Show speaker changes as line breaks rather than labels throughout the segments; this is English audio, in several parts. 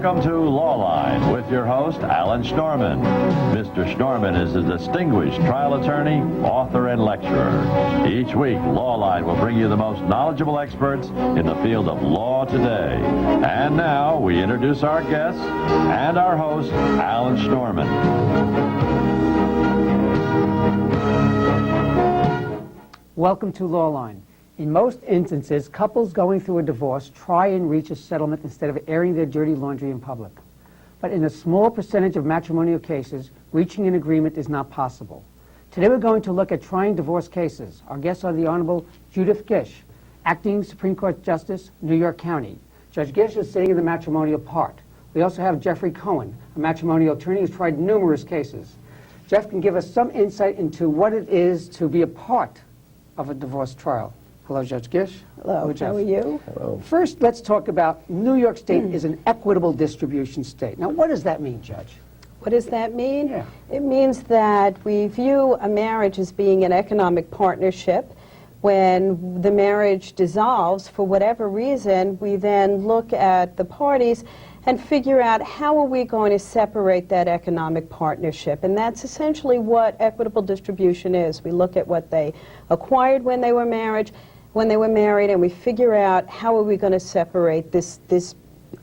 Welcome to Lawline with your host, Alan Schnorman. Mr. Schnorman is a distinguished trial attorney, author, and lecturer. Each week, Lawline will bring you the most knowledgeable experts in the field of law today. And now, we introduce our guests and our host, Alan Schnorman.
Welcome to Lawline. In most instances, couples going through a divorce try and reach a settlement instead of airing their dirty laundry in public. But in a small percentage of matrimonial cases, reaching an agreement is not possible. Today we're going to look at trying divorce cases. Our guests are the Honorable Judith Gish, Acting Supreme Court Justice, New York County. Judge Gish is sitting in the matrimonial part. We also have Jeffrey Cohen, a matrimonial attorney who's tried numerous cases. Jeff can give us some insight into what it is to be a part of a divorce trial. Hello, Judge Gish.
Hello,
Jeff.
how are you?
Hello. First, let's talk about New York State is an equitable distribution state. Now, what does that mean, Judge?
What does that mean?
Yeah.
It means that we view a marriage as being an economic partnership. When the marriage dissolves, for whatever reason, we then look at the parties and figure out how are we going to separate that economic partnership. And that's essentially what equitable distribution is. We look at what they acquired when they were married, and we figure out how are we going to separate this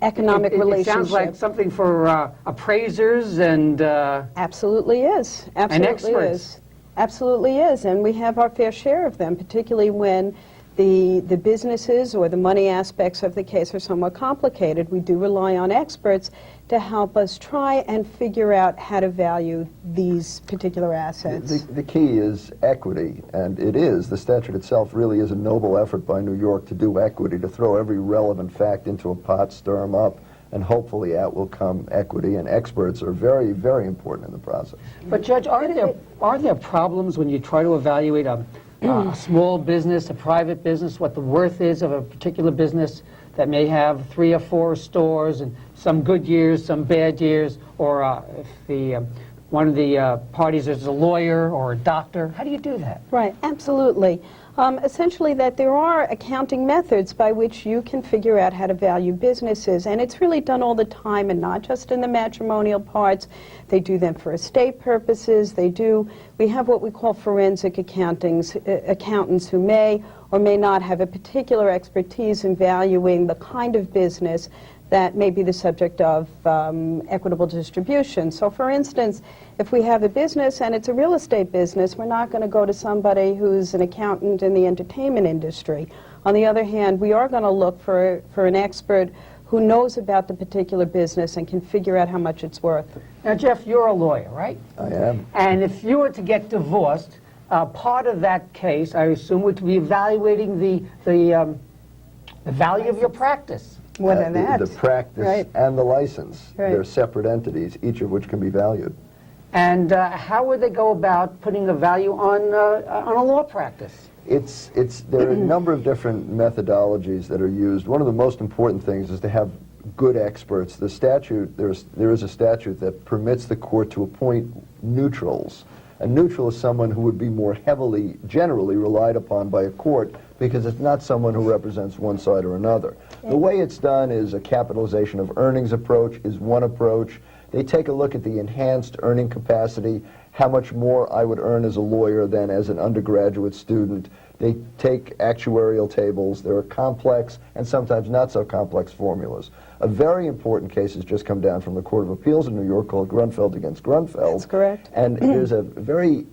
economic relationship.
It sounds like something for appraisers and
absolutely is. Absolutely
and experts.
Is. Absolutely is. And we have our fair share of them, particularly when the businesses or the money aspects of the case are somewhat complicated. We do rely on experts to help us try and figure out how to value these particular assets.
The key is equity, and it is. The statute itself really is a noble effort by New York to do equity, to throw every relevant fact into a pot, stir them up, and hopefully out will come equity, and experts are very, very important in the process.
But Judge, are there problems when you try to evaluate a small business, a private business, what the worth is of a particular business that may have 3 or 4 stores and some good years, some bad years, or if one of the parties is a lawyer or a doctor? How do you do that?
Right, absolutely. Essentially that there are accounting methods by which you can figure out how to value businesses, and it's really done all the time, and not just in the matrimonial parts. They do them for estate purposes. We have what we call forensic accountants who may or may not have a particular expertise in valuing the kind of business that may be the subject of equitable distribution. So for instance, if we have a business and it's a real estate business, we're not going to go to somebody who's an accountant in the entertainment industry. On the other hand, we are going to look for an expert who knows about the particular business and can figure out how much it's worth.
Now, Jeff, you're a lawyer, right?
I am.
And if you were to get divorced, part of that case, I assume, would be evaluating the value of your practice.
More than that.
The practice
right.
and the license.
Right.
They're separate entities, each of which can be valued.
And how would they go about putting a value on a law practice?
There are a number of different methodologies that are used. One of the most important things is to have good experts. The statute, there is a statute that permits the court to appoint neutrals. A neutral is someone who would be more heavily, generally relied upon by a court because it's not someone who represents one side or another. The way it's done is a capitalization of earnings approach is one approach. They take a look at the enhanced earning capacity, how much more I would earn as a lawyer than as an undergraduate student. They take actuarial tables. There are complex and sometimes not so complex formulas. A very important case has just come down from the Court of Appeals in New York called Grunfeld against Grunfeld.
That's correct.
And there's a very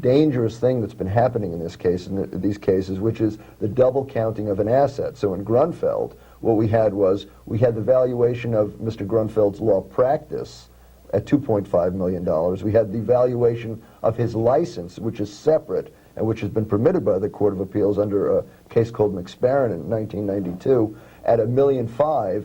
dangerous thing that's been happening in this case, in these cases, which is the double counting of an asset. So in Grunfeld, what we had the valuation of Mr. Grunfeld's law practice at $2.5 million. We had the valuation of his license, which is separate and which has been permitted by the Court of Appeals under a case called McSparran in 1992, at $1.5 million,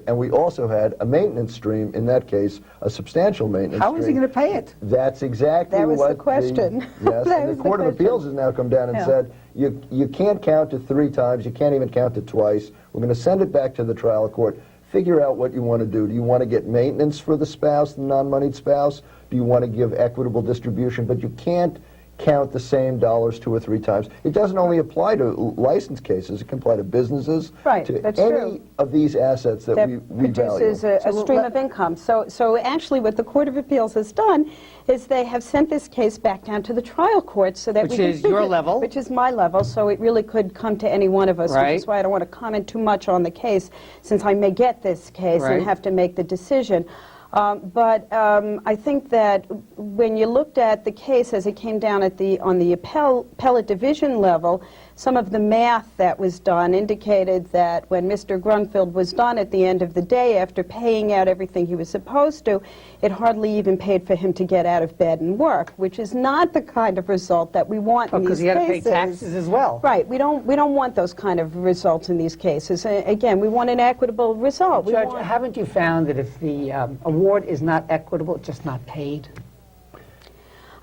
and we also had a maintenance stream in that case, a substantial maintenance stream.
How is he going to pay it?
That's exactly what
the question.
Yes, and the Court of Appeals has now come down and said, you can't count it 3 times, you can't even count it twice. We're going to send it back to the trial court. Figure out what you want to do. Do you want to get maintenance for the spouse, the non-moneyed spouse? Do you want to give equitable distribution? But you can't count the same dollars 2 or 3 times. It doesn't only apply to license cases. It can apply to businesses,
Right,
to
that's
any
true.
of these assets that we
produces
value.
a stream of income. So actually what the Court of Appeals has done is they have sent this case back down to the trial court so that
Which
we can
is your level.
Which is my level, so it really could come to any one of us,
Right.
which is why I don't want to comment too much on the case, since I may get this case
Right.
and have to make the decision. But I think that when you looked at the case as it came down on the appellate division level, some of the math that was done indicated that when Mr. Grunfeld was done at the end of the day, after paying out everything he was supposed to, it hardly even paid for him to get out of bed and work, which is not the kind of result that we want in these
Because he had to pay
cases.
taxes as well.
Right. We don't want those kind of results in these cases. Again, we want an equitable result. We
Judge,
want-
haven't you found that if the award is not equitable, it's just not paid?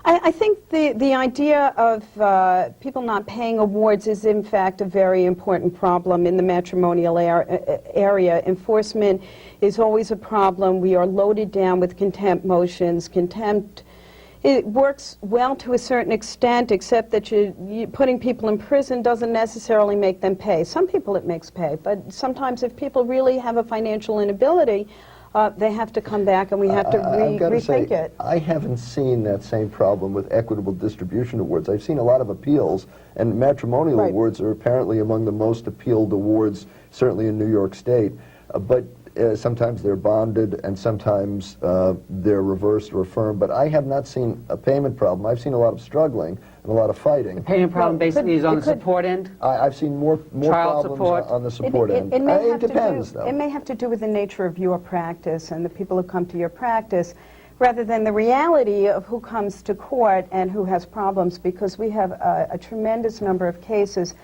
I think the idea of people not paying awards is in fact a very important problem in the matrimonial area. Enforcement is always a problem. We are loaded down with contempt motions. Contempt, it works well to a certain extent, except that putting people in prison doesn't necessarily make them pay. Some people it makes pay, but sometimes if people really have a financial inability, they have to come back and we have to
I've got to say,
rethink it.
I haven't seen that same problem with equitable distribution awards. I've seen a lot of appeals, and matrimonial
Right.
awards are apparently among the most appealed awards, certainly in New York State. But sometimes they're bonded, and sometimes they're reversed or affirmed. But I have not seen a payment problem. I've seen a lot of struggling and a lot of fighting.
Payment problem
Well,
basically is on the
it could-
support end?
I've seen more
Child
problems
support.
on the support end.
It may have
depends,
to do,
though.
It may have to do with the nature of your practice and the people who come to your practice, rather than the reality of who comes to court and who has problems, because we have a tremendous number of cases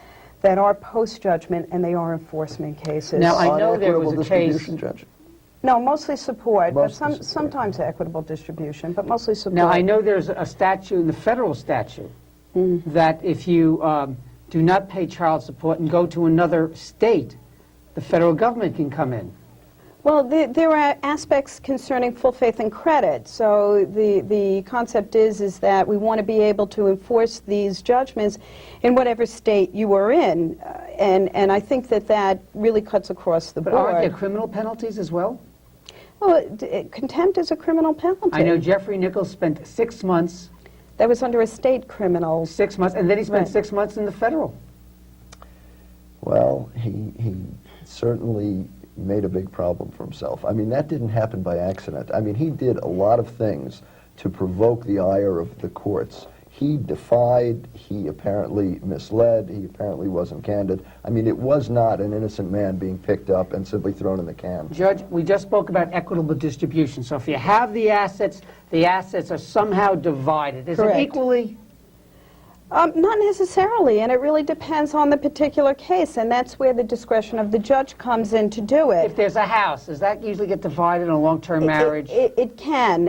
that are post-judgment and they are enforcement cases.
Now, I
On
know there was
equitable
a case-
distribution, Judge.
No, mostly support, but
Mostly support.
sometimes equitable distribution, but mostly support.
Now, I know there's a statute in the federal statute that if you do not pay child support and go to another state, the federal government can come in.
Well, there are aspects concerning full faith and credit. So the concept is that we want to be able to enforce these judgments in whatever state you are in. And I think that really cuts across the
But
board.
aren't there criminal penalties as well?
Well, contempt is a criminal penalty.
I know Jeffrey Nichols spent 6 months,
That was under a state criminal.
and then he spent
Right.
6 months in the federal.
Well, he certainly made a big problem for himself. I mean, that didn't happen by accident. I mean, he did a lot of things to provoke the ire of the courts. He defied, he apparently misled, he apparently wasn't candid. I mean, it was not an innocent man being picked up and simply thrown in the can.
Judge, we just spoke about equitable distribution. So if you have the assets are somehow divided. Is
Correct.
it equally?
Not necessarily, and it really depends on the particular case, and that's where the discretion of the judge comes in to do it.
If there's a house, does that usually get divided in a long-term marriage?
It can.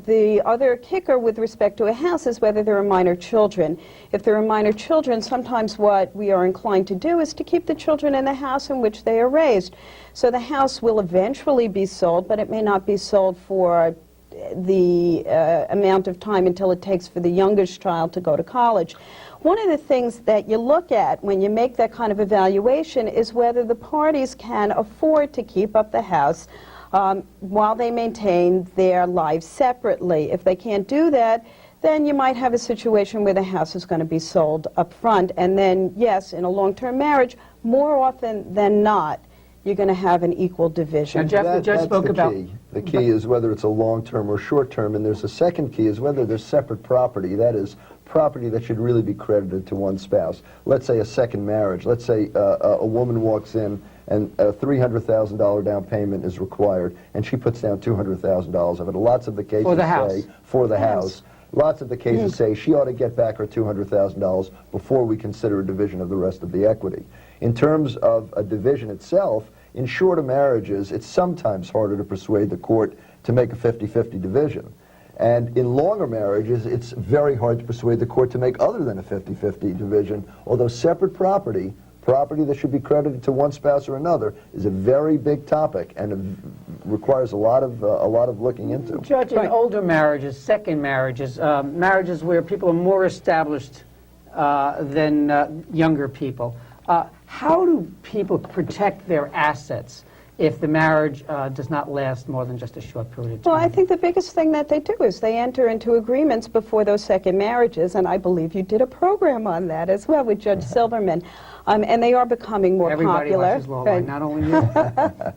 The other kicker with respect to a house is whether there are minor children. If there are minor children, sometimes what we are inclined to do is to keep the children in the house in which they are raised. So the house will eventually be sold, but it may not be sold for the amount of time until it takes for the youngest child to go to college. One of the things that you look at when you make that kind of evaluation is whether the parties can afford to keep up the house while they maintain their lives separately. If they can't do that, then you might have a situation where the house is going to be sold up front. And then, yes, in a long-term marriage, more often than not, you're going to have an equal division.
Now, Jeff, the judge
That's
spoke
the
about...
key. The key is whether it's a long-term or short-term, and there's a second key is whether there's separate property. That is, property that should really be credited to one spouse. Let's say a second marriage. Let's say a woman walks in and a $300,000 down payment is required, and she puts down $200,000 of it. Lots of the cases
For the house.
say, for the house. Lots of the cases say she ought to get back her $200,000 before we consider a division of the rest of the equity. In terms of a division itself, in shorter marriages, it's sometimes harder to persuade the court to make a 50-50 division. And in longer marriages, it's very hard to persuade the court to make other than a 50-50 division, although separate property that should be credited to one spouse or another, is a very big topic and requires a lot of looking into.
Judge, in older marriages, second marriages, marriages where people are more established than younger people, how do people protect their assets if the marriage does not last more than just a short period of time?
Well, I think the biggest thing that they do is they enter into agreements before those second marriages, and I believe you did a program on that as well with Judge Silverman. And they are becoming more
Everybody
popular.
watches Lawline, not only you.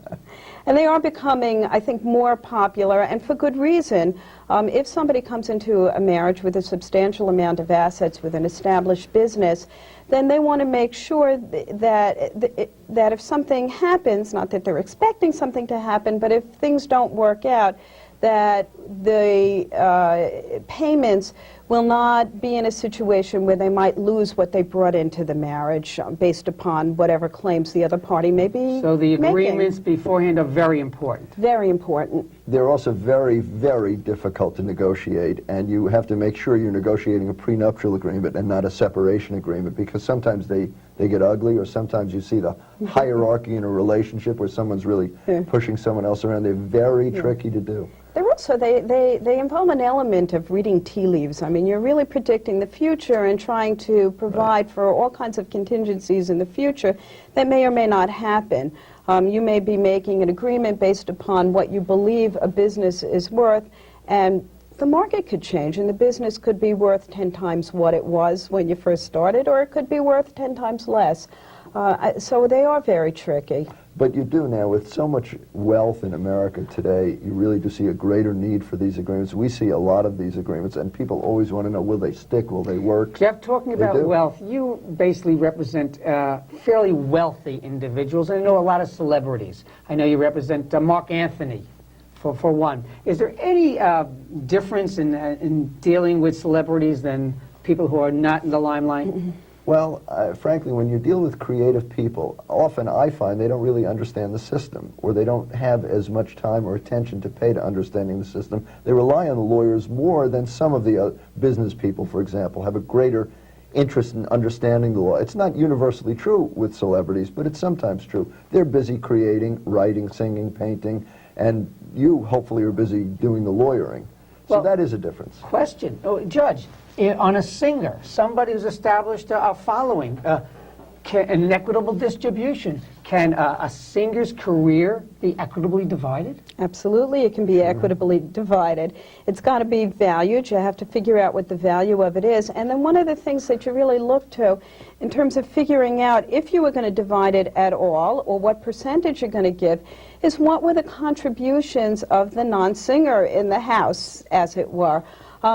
And they are becoming, I think, more popular, and for good reason. If somebody comes into a marriage with a substantial amount of assets with an established business, then they want to make sure that if something happens, not that they're expecting something to happen, but if things don't work out, that the payments will not be in a situation where they might lose what they brought into the marriage based upon whatever claims the other party may be
So the
making.
agreements beforehand are very important.
Very important.
They're also very, very difficult to negotiate, and you have to make sure you're negotiating a prenuptial agreement and not a separation agreement, because sometimes they get ugly, or sometimes you see the hierarchy in a relationship where someone's really pushing someone else around. They're very tricky to do.
They're also, they involve an element of reading tea leaves. I mean, you're really predicting the future and trying to provide for all kinds of contingencies in the future that may or may not happen. You may be making an agreement based upon what you believe a business is worth, and the market could change, and the business could be worth 10 times what it was when you first started, or it could be worth 10 times less. So they are very tricky.
But you do now, with so much wealth in America today, you really do see a greater need for these agreements. We see a lot of these agreements, and people always want to know, will they stick, will they work?
Jeff, talking
They
about
do.
wealth, you basically represent fairly wealthy individuals. I know a lot of celebrities. I know you represent Mark Anthony, for one. Is there any difference in dealing with celebrities than people who are not in the limelight?
Well, frankly, when you deal with creative people, often I find they don't really understand the system, or they don't have as much time or attention to pay to understanding the system. They rely on the lawyers more than some of the business people, for example, have a greater interest in understanding the law. It's not universally true with celebrities, but it's sometimes true. They're busy creating, writing, singing, painting, and you hopefully are busy doing the lawyering. So
Well,
that is a difference.
Question. Oh, Judge, on a singer, somebody who's established a following, an equitable distribution, can a singer's career be equitably divided?
Absolutely, it can be equitably divided. It's got to be valued. You have to figure out what the value of it is. And then one of the things that you really look to in terms of figuring out if you were going to divide it at all, or what percentage you're going to give, is what were the contributions of the non-singer in the house, as it were.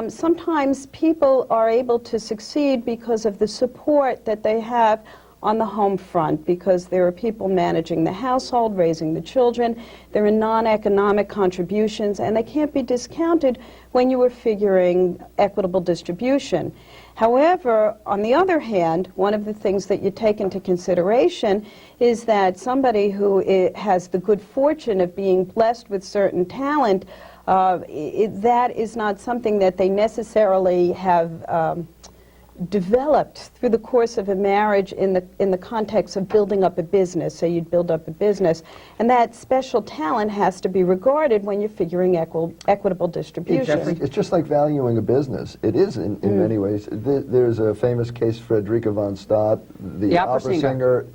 Sometimes people are able to succeed because of the support that they have on the home front, because there are people managing the household, raising the children. There are non-economic contributions, and they can't be discounted when you are figuring equitable distribution. However, on the other hand, one of the things that you take into consideration is that somebody who has the good fortune of being blessed with certain talent, that is not something that they necessarily have developed through the course of a marriage in the context of building up a business. Say you'd build up a business, and that special talent has to be regarded when you're figuring equitable distribution.
It's just like valuing a business. It is in many ways. There's a famous case, Frederica von Stott, the opera singer.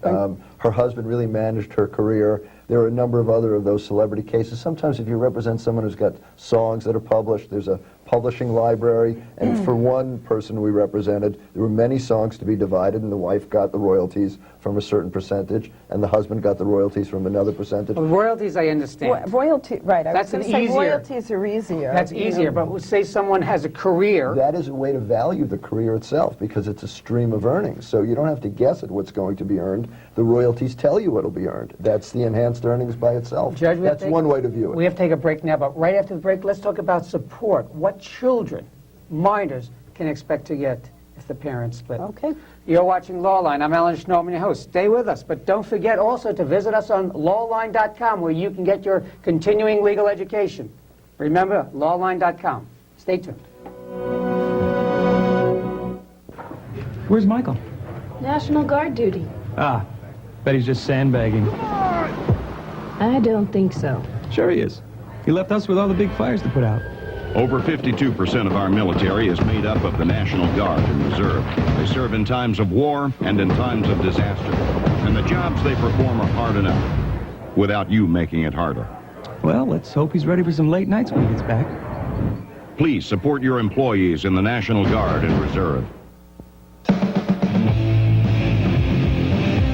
Her husband really managed her career. There are a number of other of those celebrity cases. Sometimes if you represent someone who's got songs that are published, there's a publishing library, and for one person we represented, there were many songs to be divided, and the wife got the royalties from a certain percentage, and the husband got the royalties from another percentage.
Well, royalties, I understand.
Royalty, right.
That's
I was
an
gonna say
easier.
royalties are easier.
That's
you know.
easier, but say someone has a career.
That is a way to value the career itself, because it's a stream of earnings. So you don't have to guess at what's going to be earned. The royalties tell you what'll be earned. That's the enhanced earnings by itself.
Judge,
That's one way to view it.
We have to take a break now, but right after the break, let's talk about support. What children, minors, can expect to get if the parents split.
Okay.
You're watching Lawline. I'm Alan Schnorman, your host. Stay with us, but don't forget also to visit us on lawline.com, where you can get your continuing legal education. Remember, lawline.com. Stay tuned.
Where's Michael?
National Guard duty.
Ah, bet he's just sandbagging.
I don't think so.
Sure he is. He left us with all the big fires to put out.
Over 52% of our military is made up of the National Guard and Reserve. They serve in times of war and in times of disaster. And the jobs they perform are hard enough, without you making it harder.
Well, let's hope he's ready for some late nights when he gets back.
Please support your employees in the National Guard and Reserve.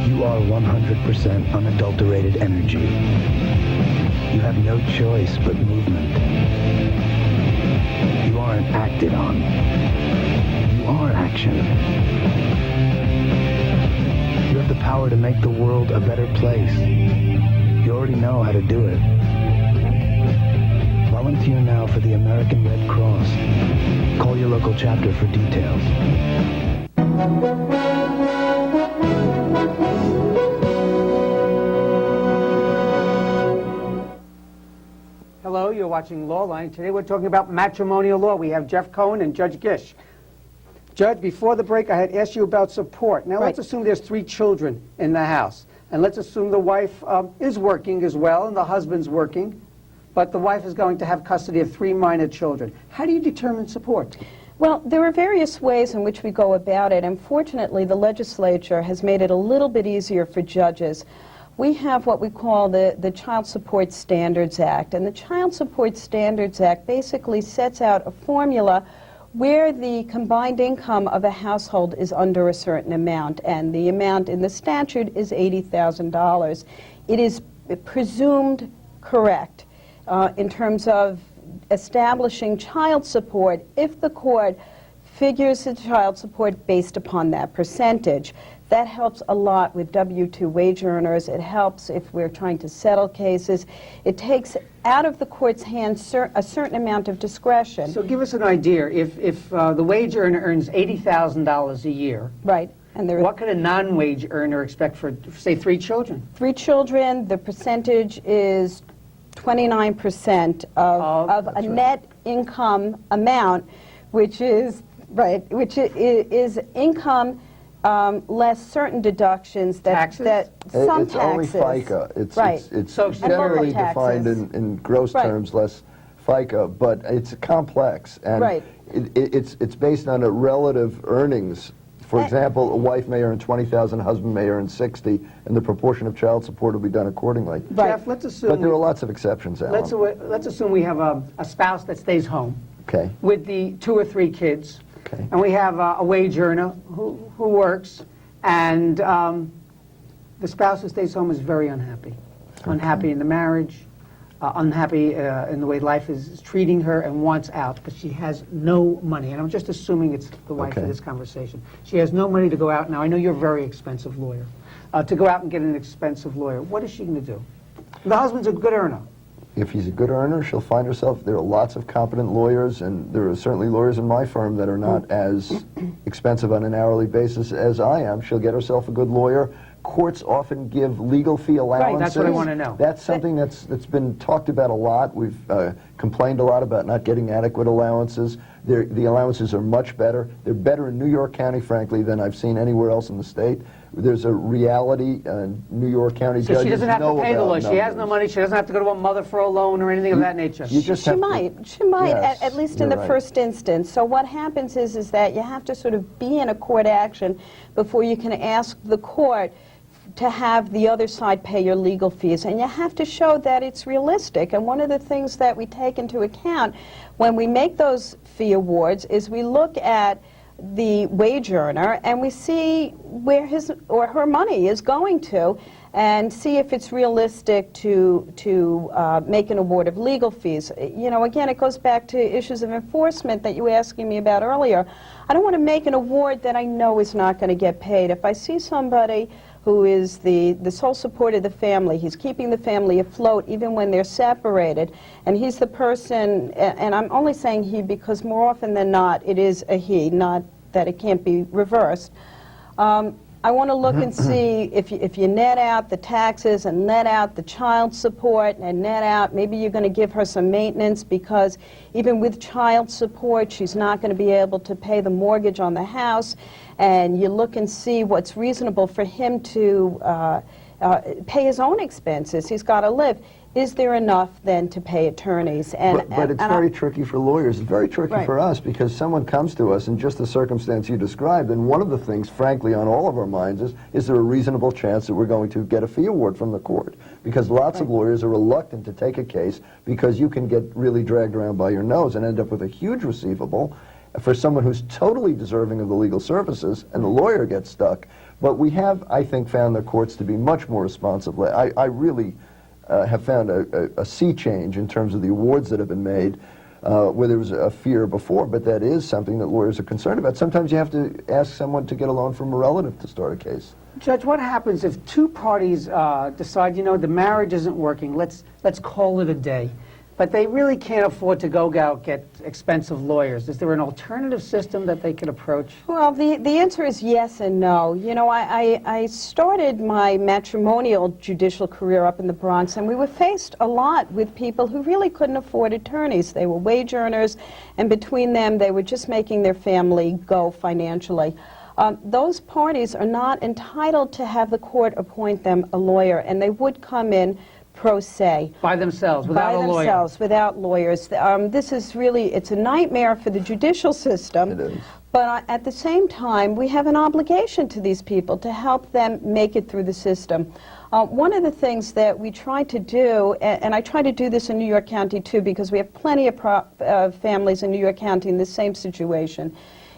You are 100% unadulterated energy. You have no choice but movement. You aren't acted on. You are action. You have the power to make the world a better place. You already know how to do it. Volunteer now for the American Red Cross. Call your local chapter for details.
Hello, you're watching Lawline. Today we're talking about matrimonial law. We have Jeff Cohen and Judge Gish. Judge, before the break, I had asked you about support. Now, let's assume there's 3 children in the house. And let's assume the wife is working as well and the husband's working, but the wife is going to have custody of 3 minor children. How do you determine support?
Well, there are various ways in which we go about it. Unfortunately, the legislature has made it a little bit easier for judges. We have what we call the Child Support Standards Act, and the Child Support Standards Act basically sets out a formula where the combined income of a household is under a certain amount, and the amount in the statute is $80,000. It is presumed correct in terms of establishing child support if the court figures the child support based upon that percentage. That helps a lot with W-2 wage earners. It helps if we're trying to settle cases. It takes out of the court's hands a certain amount of discretion.
So give us an idea. If the wage earner earns $80,000 a year,
Right. And there
what could a non-wage earner expect for, say, 3 children?
3 children, the percentage is 29% of a
that's right.
net income amount, which is is income less certain deductions that
Taxes?
that some
It's
taxes.
only FICA. It's
Social
generally
Security.
defined in gross
Right.
terms, less FICA, but it's complex. And
Right.
it's based on a relative earnings. For example, a wife may earn $20,000, a husband may earn $60,000, and the proportion of child support will be done accordingly.
Right.
Jeff, let's assume
But there are lots of exceptions, Alan.
let's assume we have a spouse that stays home
Okay.
with the 2 or 3 kids,
Okay.
and we have a wage earner who works, and the spouse who stays home is very unhappy. Unhappy in the marriage, unhappy in the way life is treating her, and wants out because she has no money. And I'm just assuming it's the wife
Okay.
for this conversation. She has no money to go out. Now, I know you're a very expensive lawyer. To go out and get an expensive lawyer, what is she going to do? The husband's a good earner.
If he's a good earner, she'll find herself, there are lots of competent lawyers, and there are certainly lawyers in my firm that are not as expensive on an hourly basis as I am. She'll get herself a good lawyer. Courts often give legal fee allowances.
That's what I want to know.
That's something that's been talked about a lot. We've complained a lot about not getting adequate allowances. The allowances are much better. They're better in New York County, frankly, than I've seen anywhere else in the state. There's a reality, New York County
So
judges
she doesn't have
know
to pay the
about
lawyer. She has no
numbers.
money. She doesn't have to go to a mother for a loan or anything of that nature.
You just
She
have to-
might,
Yes,
at least in
you're
the
right.
first instance. So what happens is that you have to sort of be in a court action before you can ask the court to have the other side pay your legal fees. And you have to show that it's realistic. And one of the things that we take into account when we make those fee awards is we look at the wage earner and we see where his or her money is going to and see if it's realistic to make an award of legal fees. You know, again, it goes back to issues of enforcement that you were asking me about earlier. I don't want to make an award that I know is not going to get paid. If I see somebody who is the sole support of the family, he's keeping the family afloat even when they're separated, and he's the person, and I'm only saying he because more often than not it is a he, not that it can't be reversed. I want to look and see if you net out the taxes and net out the child support and net out, maybe you're going to give her some maintenance because even with child support, she's not going to be able to pay the mortgage on the house. And you look and see what's reasonable for him to pay his own expenses. He's got to live. is there enough then to pay attorneys?
But it's very tricky for lawyers. It's very tricky
Right.
for us because someone comes to us in just the circumstance you described, and one of the things, frankly, on all of our minds is there a reasonable chance that we're going to get a fee award from the court? Because lots of lawyers are reluctant to take a case because you can get really dragged around by your nose and end up with a huge receivable for someone who's totally deserving of the legal services, and the lawyer gets stuck. But we have, I think, found the courts to be much more responsive. I really have found a sea change in terms of the awards that have been made, where there was a fear before, but that is something that lawyers are concerned about. Sometimes you have to ask someone to get a loan from a relative to start a case.
Judge, what happens if two parties decide, the marriage isn't working, let's call it a day, but they really can't afford to go out get expensive lawyers? Is there an alternative system that they could approach?
Well, the answer is yes and no. I started my matrimonial judicial career up in the Bronx, and we were faced a lot with people who really couldn't afford attorneys. They were wage earners, and between them, they were just making their family go financially. Those parties are not entitled to have the court appoint them a lawyer, and they would come in pro se.
By themselves, without a lawyer?
By themselves, without lawyers. This is really, it's a nightmare for the judicial system.
It is.
But at the same time, we have an obligation to these people to help them make it through the system. One of the things that we try to do, and I try to do this in New York County too, because we have plenty of families in New York County in the same situation,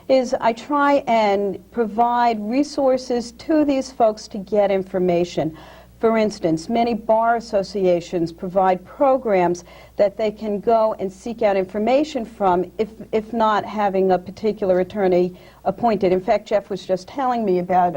is I try and provide resources to these folks to get information. For instance, many bar associations provide programs that they can go and seek out information from if not having a particular attorney appointed. In fact, Jeff was just telling me about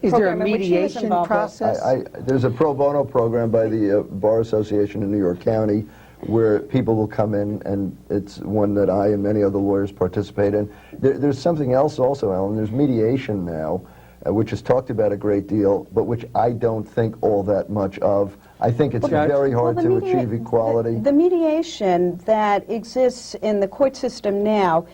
Is there a mediation process?
There's a pro bono program by the Bar Association in New York County where people will come in, and it's one that I and many other lawyers participate in. There's something else also, Alan. There's mediation now, which is talked about a great deal, but which I don't think all that much of. I think it's very hard to achieve equality.
The mediation that exists in the court system now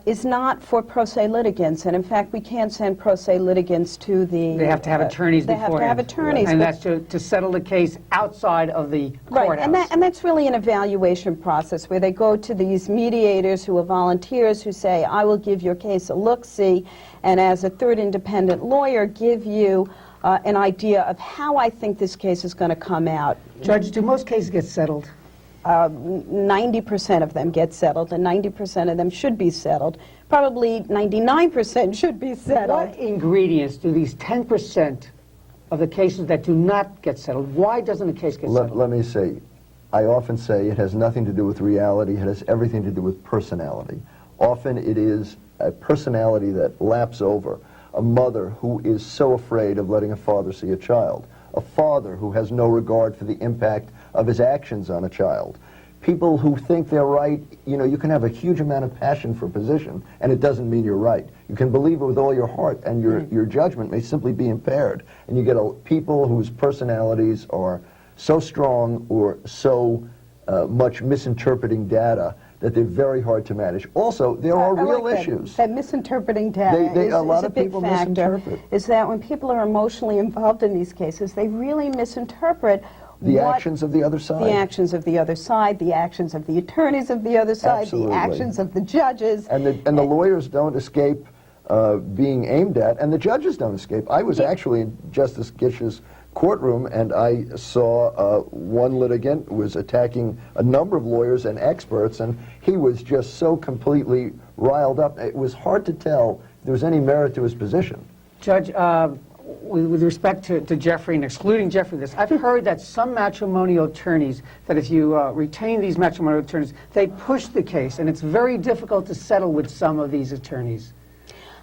is not for pro se litigants, and in fact we can't send pro se litigants to the...
They have to have attorneys
They
beforehand.
have to have attorneys.
And that's to settle the case outside of the courthouse.
Right, and that's really an evaluation process where they go to these mediators who are volunteers who say, I will give your case a look-see, and as a third independent lawyer give you an idea of how I think this case is going to come out.
Judge, do most cases get settled?
90% of them get settled, and 90% of them should be settled. Probably 99% should be settled.
What ingredients do these 10% of the cases that do not get settled, why doesn't a case get settled?
Let me say, I often say it has nothing to do with reality, it has everything to do with personality. Often it is a personality that laps over. A mother who is so afraid of letting a father see a child. A father who has no regard for the impact of his actions on a child. People who think they're right, you can have a huge amount of passion for a position, and it doesn't mean you're right. You can believe it with all your heart, and your judgment may simply be impaired. And you get people whose personalities are so strong or so much misinterpreting data that they're very hard to manage. Also, there are real issues.
That misinterpreting data
a lot
is a
of
big
people
factor.
misinterpret.
Is that when people are emotionally involved in these cases, they really misinterpret
The actions of the other side.
The actions of the other side, the actions of the attorneys of the other side,
Absolutely.
the actions of the judges.
And the lawyers don't escape being aimed at, and the judges don't escape. I was actually in Justice Gish's courtroom, and I saw one litigant was attacking a number of lawyers and experts, and he was just so completely riled up. It was hard to tell if there was any merit to his position.
Judge, with respect to Jeffrey and excluding Jeffrey I've heard that some matrimonial attorneys, that if you retain these matrimonial attorneys, they push the case, and it's very difficult to settle with some of these attorneys.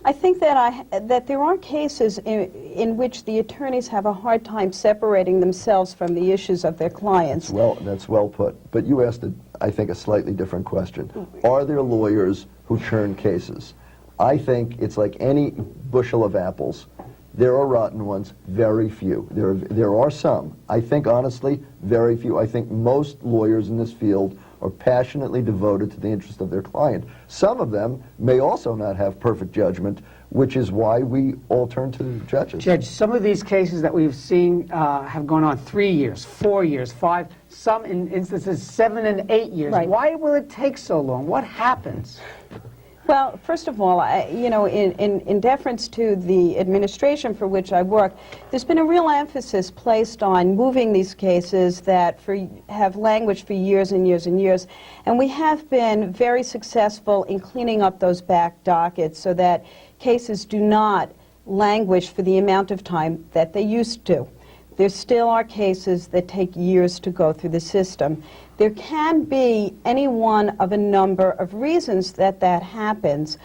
I think that there are cases in which the attorneys have a hard time separating themselves from the issues of their clients.
That's well put. But you asked, I think, a slightly different question. Are there lawyers who churn cases? I think it's like any bushel of apples. There are rotten ones, very few. There are some. I think, honestly, very few. I think most lawyers in this field are passionately devoted to the interest of their client. Some of them may also not have perfect judgment, which is why we all turn to judges.
Judge, some of these cases that we've seen have gone on 3 years, 4 years, 5, some in instances 7 and 8 years.
Right.
Why will it take so long? What happens?
Well, first of all, in deference to the administration for which I work, there's been a real emphasis placed on moving these cases that have languished for years and years and years, and we have been very successful in cleaning up those back dockets so that cases do not languish for the amount of time that they used to. There still are cases that take years to go through the system. There can be any one of a number of reasons that happens.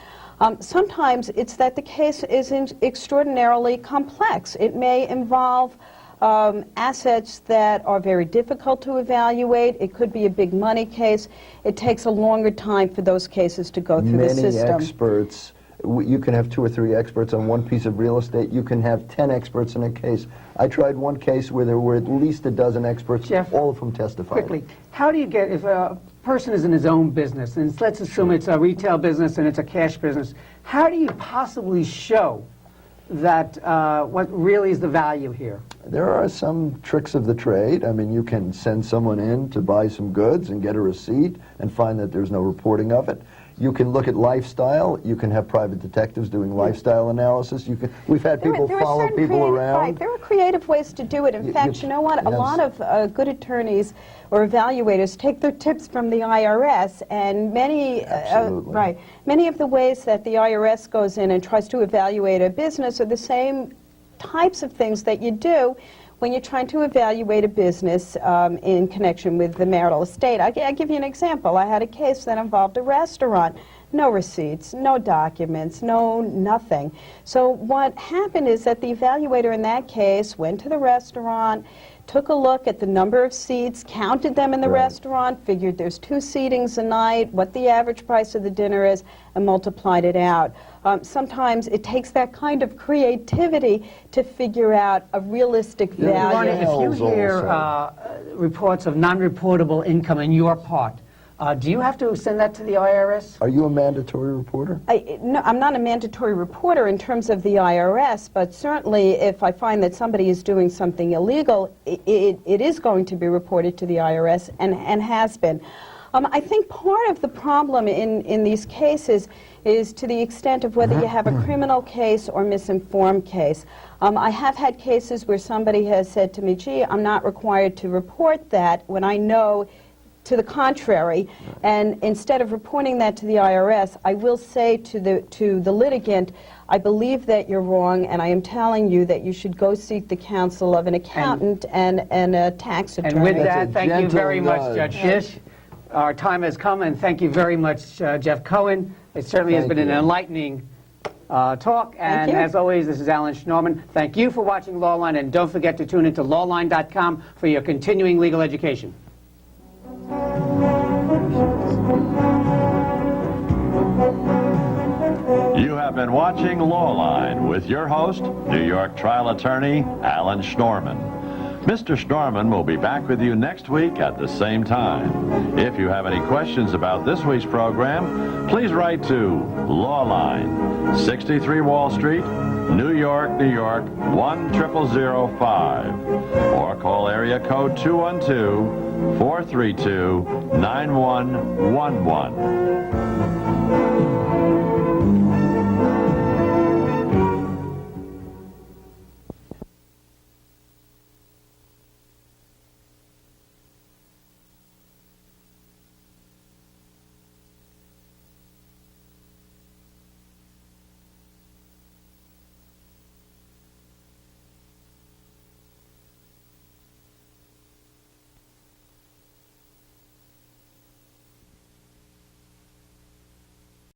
Sometimes it's that the case is extraordinarily complex. It may involve assets that are very difficult to evaluate. It could be a big money case. It takes a longer time for those cases to go through the system.
Many experts. You can have 2 or 3 experts on one piece of real estate. You can have 10 experts in a case. I tried one case where there were at least a dozen experts,
Jeff,
all of whom testified.
Quickly, how do you get, if a person is in his own business, and let's assume it's a retail business and it's a cash business, how do you possibly show that what really is the value here?
There are some tricks of the trade. I mean, you can send someone in to buy some goods and get a receipt and find that there's no reporting of it. You can look at lifestyle. You can have private detectives doing lifestyle analysis. We've had people follow people around.
Right. There are creative ways to do it. In fact, you know what? A lot of good attorneys or evaluators take their tips from the IRS, and many of the ways that the IRS goes in and tries to evaluate a business are the same types of things that you do when you're trying to evaluate a business in connection with the marital estate. I'll give you an example. I had a case that involved a restaurant. No receipts, no documents, nothing. So what happened is that the evaluator in that case went to the restaurant, took a look at the number of seats, counted them in the restaurant, figured there's 2 seatings a night, what the average price of the dinner is, and multiplied it out. Sometimes it takes that kind of creativity to figure out a realistic value.
If you hear reports of non-reportable income in your part, do you have to send that to the IRS?
Are you a mandatory reporter?
No, I'm not a mandatory reporter in terms of the IRS, but certainly if I find that somebody is doing something illegal, it is going to be reported to the IRS and has been. I think part of the problem in these cases is to the extent of whether you have a criminal case or misinformed case. I have had cases where somebody has said to me, gee, I'm not required to report that, when I know to the contrary, and instead of reporting that to the IRS, I will say to the litigant, I believe that you're wrong, and I am telling you that you should go seek the counsel of an accountant and a tax attorney.
And with that, thank you very much, Judge Shish. Our time has come, and thank you very much, Jeff Cohen. It certainly has been an enlightening talk. And as always, this is Alan Schnorman. Thank you for watching Lawline, and don't forget to tune into lawline.com for your continuing legal education.
You have been watching Lawline with your host, New York trial attorney Alan Schnorman. Mr. Schnorman will be back with you next week at the same time. If you have any questions about this week's program, please write to Lawline, 63 Wall Street, New York, New York, 10005, or call area code 212-432-9111.